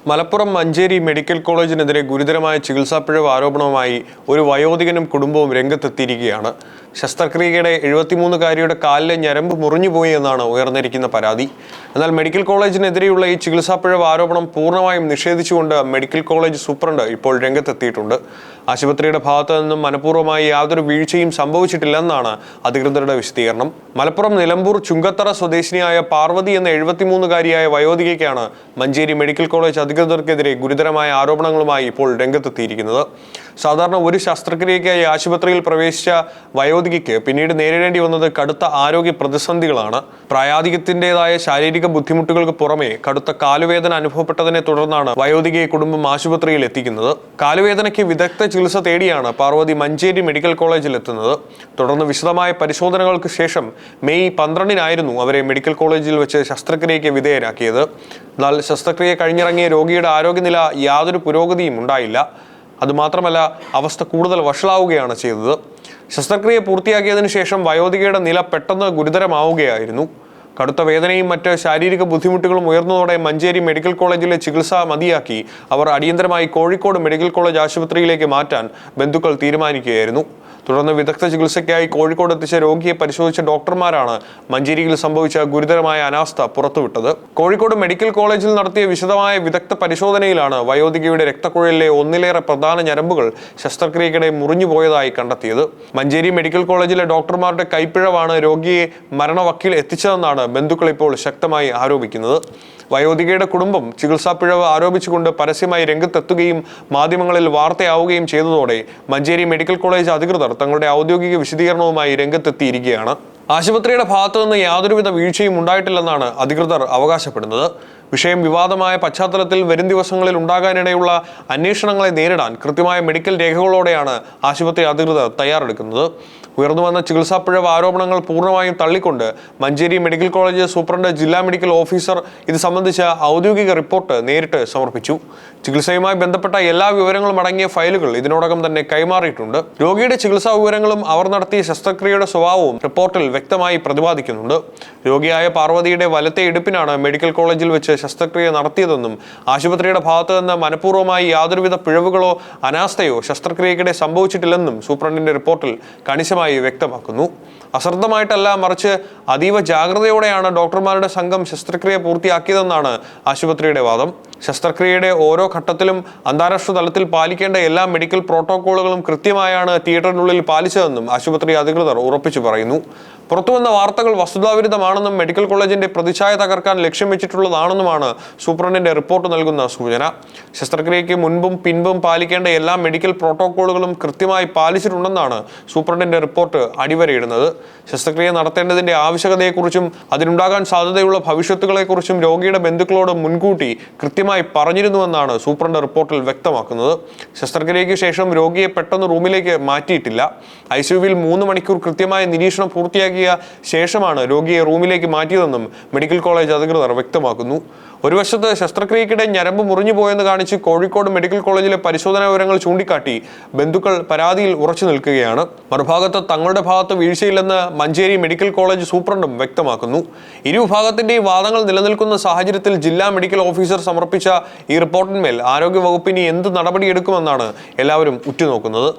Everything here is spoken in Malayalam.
മലപ്പുറം മഞ്ചേരി മെഡിക്കൽ കോളേജിനെതിരെ ഗുരുതരമായ ചികിത്സാപ്പിഴവ് ആരോപണവുമായി ഒരു വയോധികനും കുടുംബവും രംഗത്തെത്തിയിരിക്കുകയാണ്. ശസ്ത്രക്രിയയുടെ 73-കാരിയുടെ കാലിലെ ഞരമ്പ് മുറിഞ്ഞുപോയി എന്നാണ് ഉയർന്നിരിക്കുന്ന പരാതി. എന്നാൽ മെഡിക്കൽ കോളേജിനെതിരെയുള്ള ഈ ചികിത്സാപ്പിഴവ് ആരോപണം പൂർണ്ണമായും നിഷേധിച്ചുകൊണ്ട് മെഡിക്കൽ കോളേജ് സൂപ്രണ്ട് ഇപ്പോൾ രംഗത്തെത്തിയിട്ടുണ്ട്. ആശുപത്രിയുടെ ഭാഗത്തു നിന്നും മനഃപൂർവ്വമായി യാതൊരു വീഴ്ചയും സംഭവിച്ചിട്ടില്ലെന്നാണ് അധികൃതരുടെ വിശദീകരണം. മലപ്പുറം നിലമ്പൂർ ചുങ്കത്തറ സ്വദേശിനിയായ പാർവതി എന്ന 73-കാരിയായ വയോധികയ്ക്കാണ് മഞ്ചേരി മെഡിക്കൽ കോളേജ് അധികൃതർക്കെതിരെ ഗുരുതരമായ ആരോപണങ്ങളുമായി ഇപ്പോൾ രംഗത്തെത്തിയിരിക്കുന്നത്. സാധാരണ ഒരു ശസ്ത്രക്രിയയ്ക്കായി ആശുപത്രിയിൽ പ്രവേശിച്ച വയോധികയ്ക്ക് പിന്നീട് നേരിടേണ്ടി വന്നത് കടുത്ത ആരോഗ്യ പ്രതിസന്ധികളാണ്. പ്രായാധിക്യത്തിൻ്റെതായ ശാരീരിക ബുദ്ധിമുട്ടുകൾക്ക് പുറമെ കടുത്ത കാലുവേദന അനുഭവപ്പെട്ടതിനെ തുടർന്നാണ് വയോധികയെ കുടുംബം ആശുപത്രിയിൽ എത്തിക്കുന്നത്. കാലുവേദനയ്ക്ക് വിദഗ്ധ ചികിത്സ തേടിയാണ് പാർവതി മഞ്ചേരി മെഡിക്കൽ കോളേജിൽ എത്തുന്നത്. തുടർന്ന് വിശദമായ പരിശോധനകൾക്ക് ശേഷം മെയ് 12-നായിരുന്നു അവരെ മെഡിക്കൽ കോളേജിൽ വെച്ച് ശസ്ത്രക്രിയയ്ക്ക് വിധേയരാക്കിയത്. എന്നാൽ ശസ്ത്രക്രിയ കഴിഞ്ഞിറങ്ങിയ രോഗിയുടെ ആരോഗ്യനില യാതൊരു പുരോഗതിയും ഉണ്ടായില്ല. അതുമാത്രമല്ല, അവസ്ഥ കൂടുതൽ വഷളാവുകയാണ് ചെയ്തത്. ശസ്ത്രക്രിയ പൂർത്തിയാക്കിയതിനു ശേഷം വയോധികയുടെ നില പെട്ടെന്ന് ഗുരുതരമാവുകയായിരുന്നു. കടുത്ത വേദനയും മറ്റ് ശാരീരിക ബുദ്ധിമുട്ടുകളും ഉയർന്നതോടെ മഞ്ചേരി മെഡിക്കൽ കോളേജിലെ ചികിത്സ മതിയാക്കി അവർ അടിയന്തരമായി കോഴിക്കോട് മെഡിക്കൽ കോളേജ് ആശുപത്രിയിലേക്ക് മാറ്റാൻ ബന്ധുക്കൾ തീരുമാനിക്കുകയായിരുന്നു. തുടർന്ന് വിദഗ്ധ ചികിത്സയ്ക്കായി കോഴിക്കോട് എത്തിച്ച രോഗിയെ പരിശോധിച്ച ഡോക്ടർമാരാണ് മഞ്ചേരിയിൽ സംഭവിച്ച ഗുരുതരമായ അനാസ്ഥ പുറത്തുവിട്ടത്. കോഴിക്കോട് മെഡിക്കൽ കോളേജിൽ നടത്തിയ വിശദമായ വിദഗ്ധ പരിശോധനയിലാണ് വയോധികയുടെ രക്തക്കുഴലിലെ ഒന്നിലേറെ പ്രധാന ഞരമ്പുകൾ ശസ്ത്രക്രിയക്കിടെ മുറിഞ്ഞുപോയതായി കണ്ടെത്തിയത്. മഞ്ചേരി മെഡിക്കൽ കോളേജിലെ ഡോക്ടർമാരുടെ കൈപ്പിഴവാണ് രോഗിയെ മരണവക്കിൽ എത്തിച്ചതെന്നാണ് ബന്ധുക്കൾ ഇപ്പോൾ ശക്തമായി ആരോപിക്കുന്നത്. വയോധികയുടെ കുടുംബം ചികിത്സാപ്പിഴവ് ആരോപിച്ചുകൊണ്ട് പരസ്യമായി രംഗത്തെത്തുകയും മാധ്യമങ്ങളിൽ വാർത്തയാവുകയും ചെയ്തതോടെ മഞ്ചേരി മെഡിക്കൽ കോളേജ് അധികൃതർ തങ്ങളുടെ ഔദ്യോഗിക വിശദീകരണവുമായി രംഗത്തെത്തിയിരിക്കുകയാണ്. ആശുപത്രിയുടെ ഭാഗത്തുനിന്ന് യാതൊരുവിധ വീഴ്ചയും ഉണ്ടായിട്ടില്ലെന്നാണ് അധികൃതർ അവകാശപ്പെടുന്നത്. വിഷയം വിവാദമായ പശ്ചാത്തലത്തിൽ വരും ദിവസങ്ങളിൽ ഉണ്ടാകാനിടയുള്ള അന്വേഷണങ്ങളെ നേരിടാൻ കൃത്യമായ മെഡിക്കൽ രേഖകളോടെയാണ് ആശുപത്രി അധികൃതർ തയ്യാറെടുക്കുന്നത്. ഉയർന്നുവന്ന ചികിത്സാപ്പിഴവ് ആരോപണങ്ങൾ പൂർണ്ണമായും തള്ളിക്കൊണ്ട് മഞ്ചേരി മെഡിക്കൽ കോളേജ് സൂപ്രണ്ട് ജില്ലാ മെഡിക്കൽ ഓഫീസർ ഇത് സംബന്ധിച്ച ഔദ്യോഗിക റിപ്പോർട്ട് നേരിട്ട് സമർപ്പിച്ചു. ചികിത്സയുമായി ബന്ധപ്പെട്ട എല്ലാ വിവരങ്ങളും അടങ്ങിയ ഫയലുകൾ ഇതിനോടകം തന്നെ കൈമാറിയിട്ടുണ്ട്. രോഗിയുടെ ചികിത്സാ വിവരങ്ങളും അവർ നടത്തിയ ശസ്ത്രക്രിയയുടെ സ്വഭാവവും റിപ്പോർട്ടിൽ വ്യക്തമായി പ്രതിപാദിക്കുന്നുണ്ട്. രോഗിയായ പാർവതിയുടെ വലത്തെ ഇടുപ്പിനാണ് മെഡിക്കൽ കോളേജിൽ വെച്ച് ശസ്ത്രക്രിയ നടത്തിയതെന്നും ആശുപത്രിയുടെ ഭാഗത്തു നിന്ന് മനഃപൂർവ്വമായി യാതൊരുവിധ പിഴവുകളോ അനാസ്ഥയോ ശസ്ത്രക്രിയക്കിടെ സംഭവിച്ചിട്ടില്ലെന്നും സൂപ്രണ്ടിന്റെ റിപ്പോർട്ടിൽ കണിശമായി വ്യക്തമാക്കുന്നു. അശ്രദ്ധമായിട്ടല്ല, മറിച്ച് അതീവ ജാഗ്രതയോടെയാണ് ഡോക്ടർമാരുടെ സംഘം ശസ്ത്രക്രിയ പൂർത്തിയാക്കിയതെന്നാണ് ആശുപത്രിയുടെ വാദം. ശസ്ത്രക്രിയയുടെ ഓരോ ഘട്ടത്തിലും അന്താരാഷ്ട്ര തലത്തിൽ പാലിക്കേണ്ട എല്ലാ മെഡിക്കൽ പ്രോട്ടോക്കോളുകളും കൃത്യമായാണ് തിയേറ്ററിനുള്ളിൽ പാലിച്ചതെന്നും ആശുപത്രി അധികൃതർ ഉറപ്പിച്ചു പറയുന്നു. പുറത്തുവന്ന വാർത്തകൾ വസ്തുതാവിരുദ്ധമാണെന്നും മെഡിക്കൽ കോളേജിന്റെ പ്രതിച്ഛായ തകർക്കാൻ ലക്ഷ്യം വെച്ചിട്ടുള്ളതാണെന്നുമാണ് സൂപ്രണ്ടിന്റെ റിപ്പോർട്ട് നൽകുന്ന സൂചന. ശസ്ത്രക്രിയയ്ക്ക് മുൻപും പിൻപും പാലിക്കേണ്ട എല്ലാ മെഡിക്കൽ പ്രോട്ടോക്കോളുകളും കൃത്യമായി പാലിച്ചിട്ടുണ്ടെന്നാണ് സൂപ്രണ്ടിന്റെ റിപ്പോർട്ട് അടിവരയിടുന്നത്. ശസ്ത്രക്രിയ നടത്തേണ്ടതിന്റെ ആവശ്യകതയെക്കുറിച്ചും അതിനുണ്ടാകാൻ സാധ്യതയുള്ള ഭവിഷ്യത്തുകളെക്കുറിച്ചും രോഗിയുടെ ബന്ധുക്കളോട് മുൻകൂട്ടി കൃത്യമായി പറഞ്ഞിരുന്നുവെന്നാണ് സൂപ്രണ്ട് റിപ്പോർട്ടിൽ വ്യക്തമാക്കുന്നത്. ശസ്ത്രക്രിയയ്ക്ക് ശേഷം രോഗിയെ പെട്ടെന്ന് റൂമിലേക്ക് മാറ്റിയിട്ടില്ല. ICUവിൽ 3 മണിക്കൂർ കൃത്യമായ നിരീക്ഷണം പൂർത്തിയാക്കിയ ശേഷമാണ് രോഗിയെ റൂമിലേക്ക് മാറ്റിയതെന്നും മെഡിക്കൽ കോളേജ് അധികൃതർ വ്യക്തമാക്കുന്നു. ഒരു വശത്ത് ശസ്ത്രക്രിയക്കിടെ ഞരമ്പ് മുറിഞ്ഞു പോയെന്ന് കാണിച്ച് കോഴിക്കോട് മെഡിക്കൽ കോളേജിലെ പരിശോധനാ വിവരങ്ങൾ ചൂണ്ടിക്കാട്ടി ബന്ധുക്കൾ പരാതിയിൽ ഉറച്ചു നിൽക്കുകയാണ്. മറുഭാഗത്ത് തങ്ങളുടെ ഭാഗത്ത് വീഴ്ചയില്ലെന്ന് മഞ്ചേരി മെഡിക്കൽ കോളേജ് സൂപ്രണ്ടും വ്യക്തമാക്കുന്നു. ഇരുവിഭാഗത്തിന്റെയും വാദങ്ങൾ നിലനിൽക്കുന്ന സാഹചര്യത്തിൽ ജില്ലാ മെഡിക്കൽ ഓഫീസർ സമർപ്പിച്ച ഈ റിപ്പോർട്ടിന്മേൽ ആരോഗ്യ വകുപ്പിന് എന്ത് നടപടിയെടുക്കുമെന്നാണ് എല്ലാവരും ഉറ്റുനോക്കുന്നത്.